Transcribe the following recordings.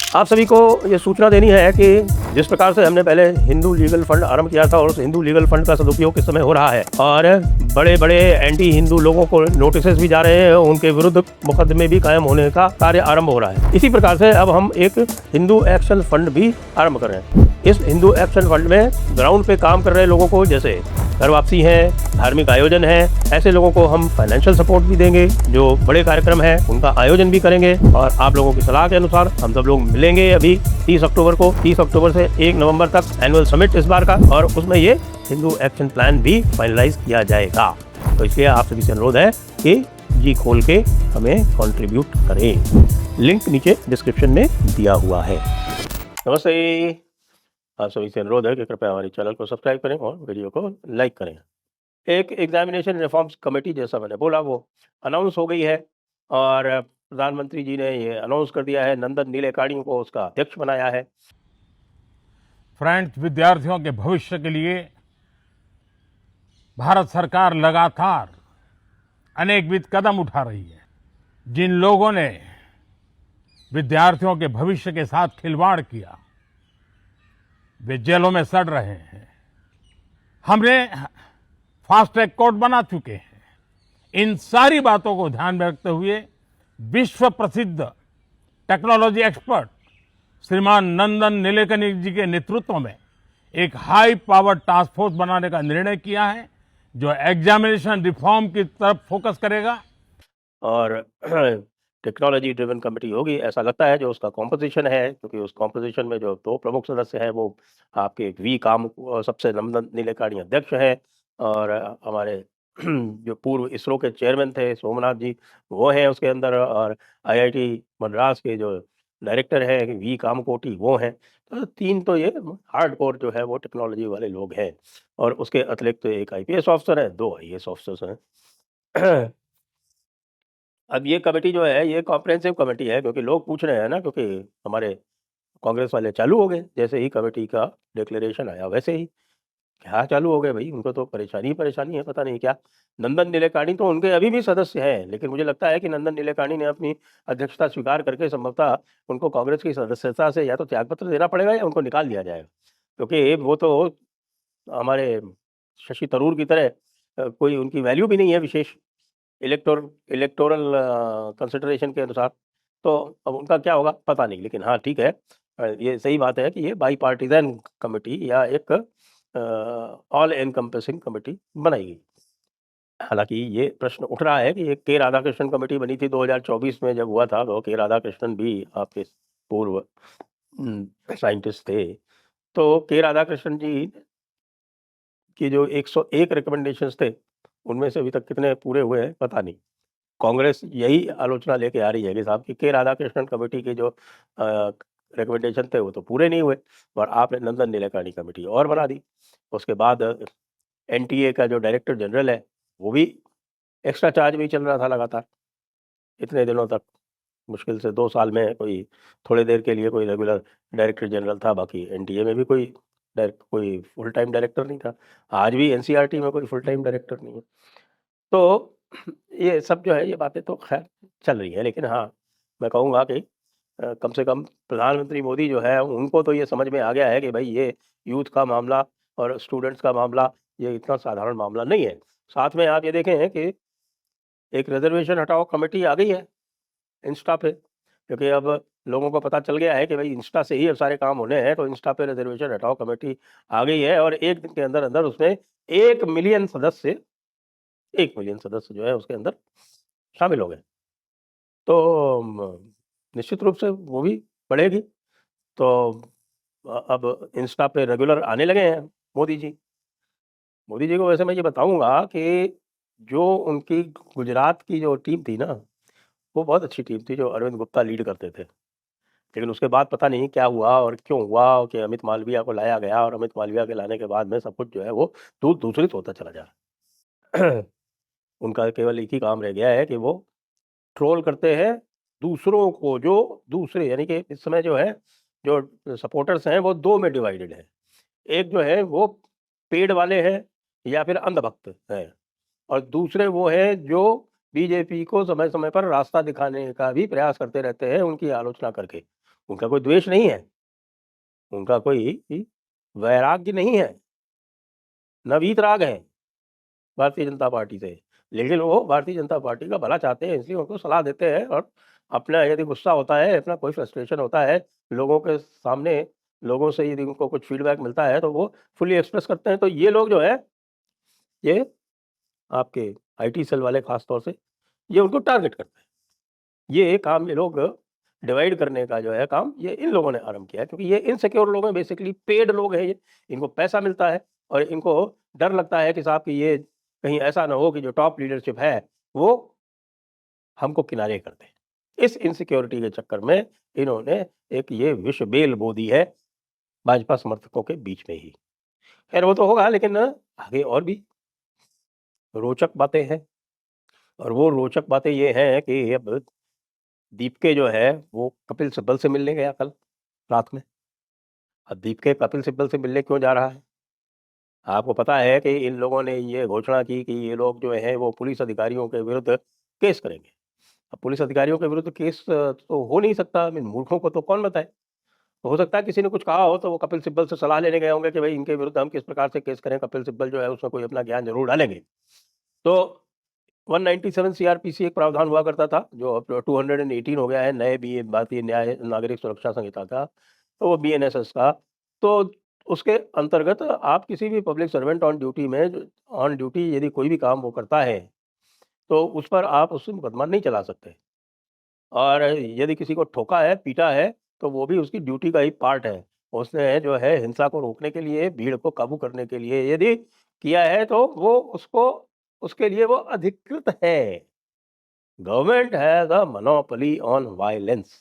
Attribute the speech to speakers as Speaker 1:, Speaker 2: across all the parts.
Speaker 1: आप सभी को ये सूचना देनी है कि जिस प्रकार से हमने पहले हिंदू लीगल फंड आरंभ किया था और उस हिंदू लीगल फंड का सदुपयोग इस समय हो रहा है और बड़े बड़े एंटी हिंदू लोगों को नोटिसेस भी जा रहे हैं, उनके विरुद्ध मुकदमे भी कायम होने का कार्य आरंभ हो रहा है। इसी प्रकार से अब हम एक हिंदू एक्शन फंड भी आरंभ कर रहे हैं। इस हिंदू एक्शन फंड में ग्राउंड पे काम कर रहे लोगों को, जैसे घर वापसी है, धार्मिक आयोजन है, ऐसे लोगों को हम फाइनेंशियल सपोर्ट भी देंगे। जो बड़े कार्यक्रम है उनका आयोजन भी करेंगे और आप लोगों की सलाह के अनुसार हम सब लोग मिलेंगे अभी 30 अक्टूबर को। 30 अक्टूबर से 1 नवंबर तक एनुअल समिट इस बार का, और उसमें ये हिंदू एक्शन प्लान भी फाइनलाइज किया जाएगा। तो इसलिए आप सभी से अनुरोध है कि जी खोल के हमें कंट्रीब्यूट करें। लिंक नीचे डिस्क्रिप्शन में दिया हुआ है। नमस्ते। आप सभी से अनुरोध है कि कृपया हमारे चैनल को सब्सक्राइब करें और वीडियो को लाइक करें। एक एग्जामिनेशन रिफॉर्म्स कमेटी, जैसा मैंने बोला, वो अनाउंस हो गई है और प्रधानमंत्री जी ने ये अनाउंस कर दिया है, नंदन नीलेकाणी को उसका अध्यक्ष बनाया है।
Speaker 2: फ्रेंड्स, विद्यार्थियों के भविष्य के लिए भारत सरकार लगातार अनेकविध कदम उठा रही है। जिन लोगों ने विद्यार्थियों के भविष्य के साथ खिलवाड़ किया वे जेलों में सड़ रहे हैं। हमने फास्ट ट्रैक कोर्ट बना चुके हैं। इन सारी बातों को ध्यान में रखते हुए विश्व प्रसिद्ध टेक्नोलॉजी एक्सपर्ट श्रीमान नंदन नीलेकनी जी के नेतृत्व में एक हाई पावर टास्क फोर्स बनाने का निर्णय किया है, जो एग्जामिनेशन रिफॉर्म की तरफ फोकस करेगा।
Speaker 1: और टेक्नोलॉजी ड्रिवन कमेटी होगी, ऐसा लगता है। जो उसका कॉम्पोजिशन है, क्योंकि उस कॉम्पोजिशन में जो 2 प्रमुख सदस्य हैं वो आपके वी काम सबसे नंदन नीलेकाणी अध्यक्ष हैं, और हमारे जो पूर्व इसरो के चेयरमैन थे सोमनाथ जी, वो हैं उसके अंदर, और आईआईटी मद्रास के जो डायरेक्टर हैं वी कामकोटी, वो हैं। तो 3 तो ये हार्डकोर जो है वो टेक्नोलॉजी वाले लोग हैं, और उसके अतिरिक्त एक आईपीएस ऑफिसर है, 2 आईएएस ऑफिसर्स हैं। अब ये कमेटी जो है ये कॉम्प्रिहेंसिव कमेटी है, क्योंकि लोग पूछ रहे हैं ना, क्योंकि हमारे कांग्रेस वाले चालू हो गए जैसे ही कमेटी का डिक्लेरेशन आया, वैसे ही क्या चालू हो गए भाई, उनको तो परेशानी ही परेशानी है, पता नहीं क्या। नंदन नीलेकाणी तो उनके अभी भी सदस्य हैं, लेकिन मुझे लगता है कि नंदन नीलेकाणी ने अपनी अध्यक्षता स्वीकार करके संभवतः उनको कांग्रेस की सदस्यता से या तो त्यागपत्र देना पड़ेगा या उनको निकाल दिया जाएगा, क्योंकि वो तो हमारे शशि थरूर की तरह कोई उनकी वैल्यू भी नहीं है विशेष इलेक्टोरल कंसिडरेशन के अनुसार। तो अब उनका क्या होगा पता नहीं, लेकिन हाँ ठीक है, ये सही बात है कि ये बाई पार्टीजन कमेटी या एक ऑल एनकम्पेसिंग कमेटी बनाई गई। हालांकि ये प्रश्न उठ रहा है कि ये के राधाकृष्णन कमेटी बनी थी 2024 में, जब हुआ था तो के राधाकृष्णन भी आपके पूर्व साइंटिस्ट थे। तो के राधाकृष्णन जी की जो 101 रिकमेंडेशंस थे, उनमें से अभी तक कितने पूरे हुए हैं पता नहीं। कांग्रेस यही आलोचना लेके आ रही है कि साहब कि के राधाकृष्णन कमेटी के जो रिकमेंडेशन थे वो तो पूरे नहीं हुए, और आपने नंदन नीलेकाणी कमेटी और बना दी। उसके बाद एनटीए का जो डायरेक्टर जनरल है वो भी एक्स्ट्रा चार्ज में ही चल रहा था लगातार इतने दिनों तक। मुश्किल से 2 साल में कोई थोड़ी देर के लिए कोई रेगुलर डायरेक्टर जनरल था, बाकी एनटीए में भी कोई फुल टाइम डायरेक्टर नहीं था। आज भी एनसीईआरटी में कोई फुल टाइम डायरेक्टर नहीं है। तो ये सब जो है ये बातें तो खैर चल रही है, लेकिन हाँ, मैं कहूँगा कि कम से कम प्रधानमंत्री मोदी जो है उनको तो ये समझ में आ गया है कि भाई ये यूथ का मामला और स्टूडेंट्स का मामला ये इतना साधारण मामला नहीं है। साथ में आप ये देखें कि एक रिजर्वेशन हटाओ कमेटी आ गई है इंस्टा पे, क्योंकि अब लोगों को पता चल गया है कि भाई इंस्टा से ही अब सारे काम होने हैं, तो इंस्टा पे रिजर्वेशन हटाओ कमेटी आ गई है, और 1 दिन के अंदर-अंदर उसमें 1 मिलियन सदस्य 1 मिलियन सदस्य जो है उसके अंदर शामिल हो गए। तो निश्चित रूप से वो भी बढ़ेगी। तो अब इंस्टा पे रेगुलर आने लगे हैं मोदी जी। मोदी जी को वैसे मैं ये बताऊँगा कि जो उनकी गुजरात की जो टीम थी ना, वो बहुत अच्छी टीम थी जो अरविंद गुप्ता लीड करते थे। लेकिन उसके बाद पता नहीं क्या हुआ और क्यों हुआ कि अमित मालवीय को लाया गया, और अमित मालवीय के लाने के बाद में सब कुछ जो है वो दूसरित होता चला जा रहा है। उनका केवल एक ही काम रह गया है कि वो ट्रोल करते हैं दूसरों को, जो दूसरे यानी कि इस समय जो है, जो सपोर्टर्स हैं वो 2 में डिवाइडेड हैं। एक जो है वो पेड वाले हैं या फिर अंधभक्त हैं, और दूसरे वो हैं जो बीजेपी को समय-समय पर रास्ता दिखाने का भी प्रयास करते रहते हैं उनकी आलोचना करके। उनका कोई द्वेष नहीं है, उनका कोई वैराग्य नहीं है, न वीतराग है भारतीय जनता पार्टी से। लेकिन वो भारतीय जनता पार्टी का भला चाहते हैं, इसलिए उनको सलाह देते हैं और अपना यदि गुस्सा होता है, अपना कोई फ्रस्ट्रेशन होता है, लोगों के सामने, लोगों से यदि उनको कुछ फीडबैक मिलता है, तो वो फुल्ली एक्सप्रेस करते हैं। तो ये लोग जो है, ये आपके आईटी सेल वाले ख़ास तौर से, ये उनको टारगेट करते हैं। ये काम ये लोग डिवाइड करने का जो है काम, ये इन लोगों ने आरंभ किया है, क्योंकि ये इनसिक्योर लोग हैं, बेसिकली पेड लोग हैं ये। इनको पैसा मिलता है और इनको डर लगता है कि साहब कि ये कहीं ऐसा ना हो कि जो टॉप लीडरशिप है, वो हमको किनारे कर दे। इस इनसिक्योरिटी के चक्कर में इन्होंने एक ये विष बेल बो दी है भाजपा समर्थकों के बीच में ही। खैर वो तो होगा, लेकिन आगे और भी रोचक बातें हैं, और वो रोचक बातें ये हैं कि अब दीपके जो है, वो कपिल सिब्बल से मिलने गया कल रात में। अब दीपके कपिल सिब्बल से मिलने क्यों जा रहा है? आपको पता है कि इन लोगों ने ये घोषणा की कि ये लोग जो हैं वो पुलिस अधिकारियों के विरुद्ध केस करेंगे। अब पुलिस अधिकारियों के विरुद्ध केस तो हो नहीं सकता, आई मीन मूर्खों को तो कौन बताए? हो सकता है किसी ने कुछ कहा हो, तो वो कपिल सिब्बल से सलाह लेने गए होंगे कि भाई इनके विरुद्ध हम किस प्रकार से केस करें। कपिल सिब्बल जो है उसमें कोई अपना ज्ञान ज़रूर डालेंगे। तो 197 सीआरपीसी एक प्रावधान हुआ करता था, जो अब 218 हो गया है, नए बी भारतीय न्याय नागरिक सुरक्षा संहिता का, तो वो बीएनएसएस का। तो उसके अंतर्गत आप किसी भी पब्लिक सर्वेंट ऑन ड्यूटी में, ऑन ड्यूटी यदि कोई भी काम वो करता है, तो उस पर आप उससे मुकदमा नहीं चला सकते। और यदि किसी को ठोका है, पीटा है, तो वो भी उसकी ड्यूटी का ही पार्ट है। उसने जो है हिंसा को रोकने के लिए, भीड़ को काबू करने के लिए यदि किया है, तो वो उसको, उसके लिए वो अधिकृत है। Government has a monopoly on violence.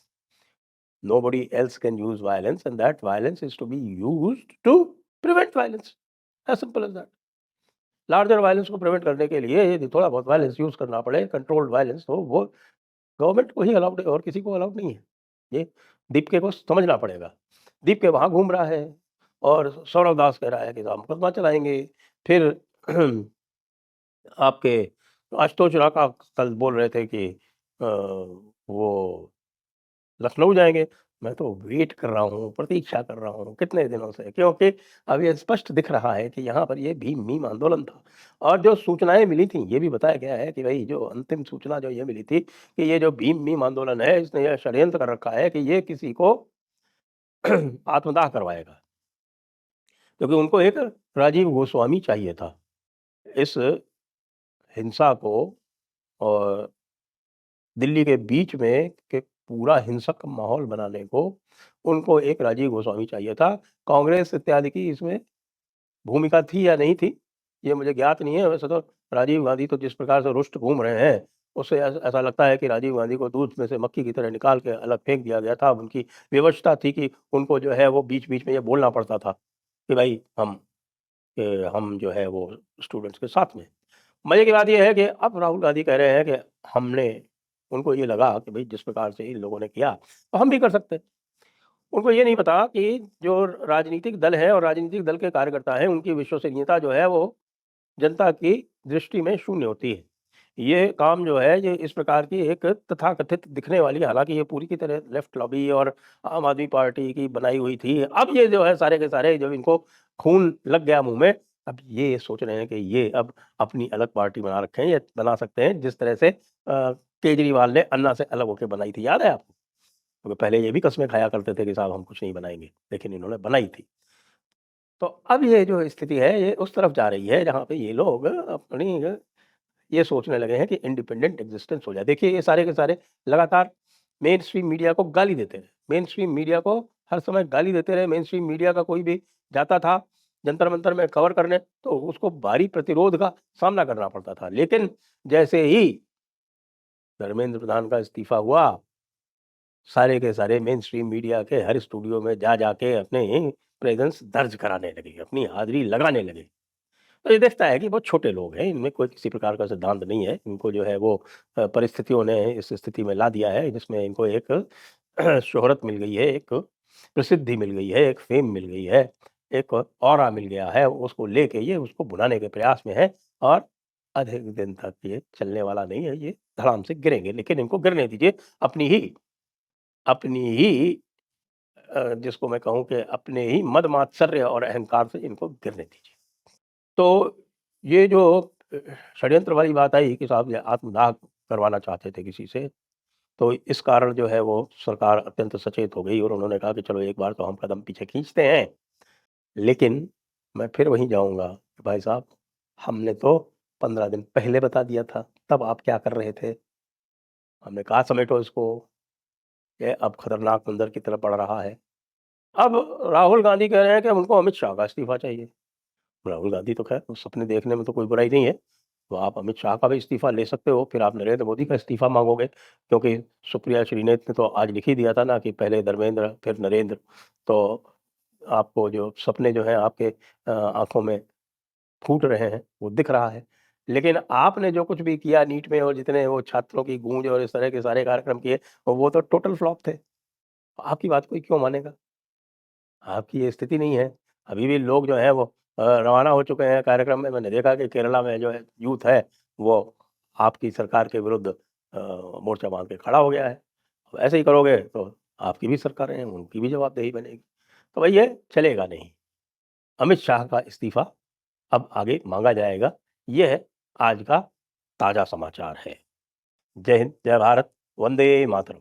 Speaker 1: Nobody else can use violence, and that violence is to be used to prevent violence. As simple as that. Larger violence को प्रिवेंट करने के लिए यदि थोड़ा बहुत वायलेंस यूज करना पड़े, कंट्रोल्ड वायलेंस, तो वो गवर्नमेंट को ही अलाउड है और किसी को अलाउड नहीं है। ये दीपके को समझना पड़ेगा। दीपके वहां घूम रहा है और सौरव दास कह रहा है कि साहब मुकदमा चलाएंगे। फिर आपके आशुतोष राका कल बोल रहे थे कि वो लखनऊ जाएँगे। मैं तो वेट कर रहा हूँ, प्रतीक्षा कर रहा हूँ कितने दिनों से, क्योंकि अब ये स्पष्ट दिख रहा है कि यहाँ पर ये भीम-मीम आंदोलन था। और जो सूचनाएँ मिली थीं, ये भी बताया गया है कि भई जो अंतिम सूचना जो ये मिली थी कि ये जो भीम-मीम आंदोलन है, इसने यह षड्यंत्र कर रखा है कि ये किसी को आत्मदाह करवाएगा। क्योंकि उनको एक राजीव गोस्वामी चाहिए था। इस हिंसा को और दिल्ली के बीच में के पूरा हिंसक माहौल बनाने को उनको एक राजीव गोस्वामी चाहिए था। कांग्रेस इत्यादि की इसमें भूमिका थी या नहीं थी, ये मुझे ज्ञात नहीं है। वैसे तो राजीव गांधी तो जिस प्रकार से रुष्ट घूम रहे हैं, उससे ऐसा लगता है कि राजीव गांधी को दूध में से मक्खी की तरह निकाल के अलग फेंक दिया गया था। अब उनकी विवशता थी कि उनको जो है वो बीच-बीच में ये बोलना पड़ता था कि भाई हम जो है वो स्टूडेंट्स के साथ में। मज़े की बात ये है कि अब राहुल गांधी कह रहे हैं कि हमने, उनको ये लगा कि भई जिस प्रकार से इन लोगों ने किया, तो हम भी कर सकते हैं। उनको ये नहीं पता कि जो राजनीतिक दल है और राजनीतिक दल के कार्यकर्ता हैं, उनकी विश्वसनीयता जो है वो जनता की दृष्टि में शून्य होती है। ये काम जो है, ये इस प्रकार की एक तथाकथित दिखने वाली, हालाँकि ये पूरी की तरह लेफ्ट लॉबी और आम आदमी पार्टी की बनाई हुई थी। अब ये जो है सारे के सारे जब इनको खून लग गया मुँह में, अब ये सोच रहे हैं कि ये अब अपनी अलग पार्टी बना रखे हैं, ये बना सकते हैं जिस तरह से केजरीवाल ने अन्ना से अलग होके बनाई थी, याद है आपको? क्योंकि पहले ये भी कस्में खाया करते थे कि साहब हम कुछ नहीं बनाएँगे, लेकिन इन्होंने बनाई थी। तो अब ये जो स्थिति है, ये उस तरफ जा रही है जहाँ पे ये लोग अपनी ये सोचने लगे हैं कि इंडिपेंडेंट एग्जिस्टेंस हो जाए। देखिए ये सारे के सारे लगातार मेन स्ट्रीम मीडिया को गाली देते रहे। मेन स्ट्रीम मीडिया को हर समय गाली देते रहे। मेन स्ट्रीम मीडिया का कोई भी जाता था जंतर मंतर में कवर करने, तो उसको भारी प्रतिरोध का सामना करना पड़ता था। लेकिन जैसे ही धर्मेंद्र प्रधान का इस्तीफा हुआ, सारे के सारे मेन स्ट्रीम मीडिया के हर स्टूडियो में जा जाके अपने प्रेजेंस दर्ज कराने लगे, अपनी हाजिरी लगाने लगे। तो ये दिखता है कि बहुत छोटे लोग हैं, इनमें कोई किसी प्रकार का सिद्धांत नहीं है। इनको जो है वो परिस्थितियों ने इस स्थिति में ला दिया है जिसमें इनको एक शोहरत मिल गई है, एक प्रसिद्धि मिल गई है, एक फ़ेम मिल गई है, एक ऑरा मिल गया है। उसको लेके ये उसको भुनाने के प्रयास में है और अधिक दिन तक ये चलने वाला नहीं है, ये धड़ाम से गिरेंगे। लेकिन इनको गिरने दीजिए, अपनी ही जिसको मैं कहूँ कि अपने ही मद मात्सर्य और अहंकार से इनको गिरने दीजिए। तो ये जो अ, षड्यंत्र वाली बात आई कि साहब ये आत्मदाह करवाना चाहते थे किसी से, तो इस कारण जो है वो सरकार अत्यंत सचेत हो गई और उन्होंने कहा कि चलो एक बार तो हम कदम पीछे खींचते हैं, लेकिन मैं फिर वहीं जाऊँगा कि भाई साहब हमने तो 15 दिन पहले बता दिया था, तब आप क्या कर रहे थे? हमने कहा समेटो इसको, ये अब खतरनाक मंज़र की तरफ बढ़ रहा है। अब राहुल गांधी कह रहे हैं कि उनको अमित शाह का इस्तीफ़ा चाहिए। राहुल गांधी तो खैर सपने देखने में तो कोई बुराई नहीं है, तो आप अमित शाह का भी इस्तीफ़ा ले सकते हो, फिर आप नरेंद्र मोदी का इस्तीफ़ा माँगोगे, क्योंकि सुप्रिया श्रीनेत ने तो आज लिख ही दिया था ना कि पहले धर्मेंद्र फिर नरेंद्र। तो आपको जो सपने जो हैं आपके आँखों में फूट रहे हैं, वो दिख रहा है। लेकिन आपने जो कुछ भी किया नीट में और जितने वो छात्रों की गूंज और इस तरह के सारे कार्यक्रम किए, वो तो टोटल फ्लॉप थे। आपकी बात कोई क्यों मानेगा? आपकी ये स्थिति नहीं है। अभी भी लोग जो हैं वो रवाना हो चुके हैं कार्यक्रम में। मैंने देखा कि केरला में जो है यूथ है, वो आपकी सरकार के विरुद्ध मोर्चा बाँध के खड़ा हो गया है। अब ऐसे ही करोगे तो आपकी भी सरकारें हैं, उनकी भी जवाबदेही बनेगी। तो भई ये चलेगा नहीं। अमित शाह का इस्तीफ़ा अब आगे माँगा जाएगा। ये है आज का ताज़ा समाचार है। जय हिंद, जय भारत, वंदे मातरम।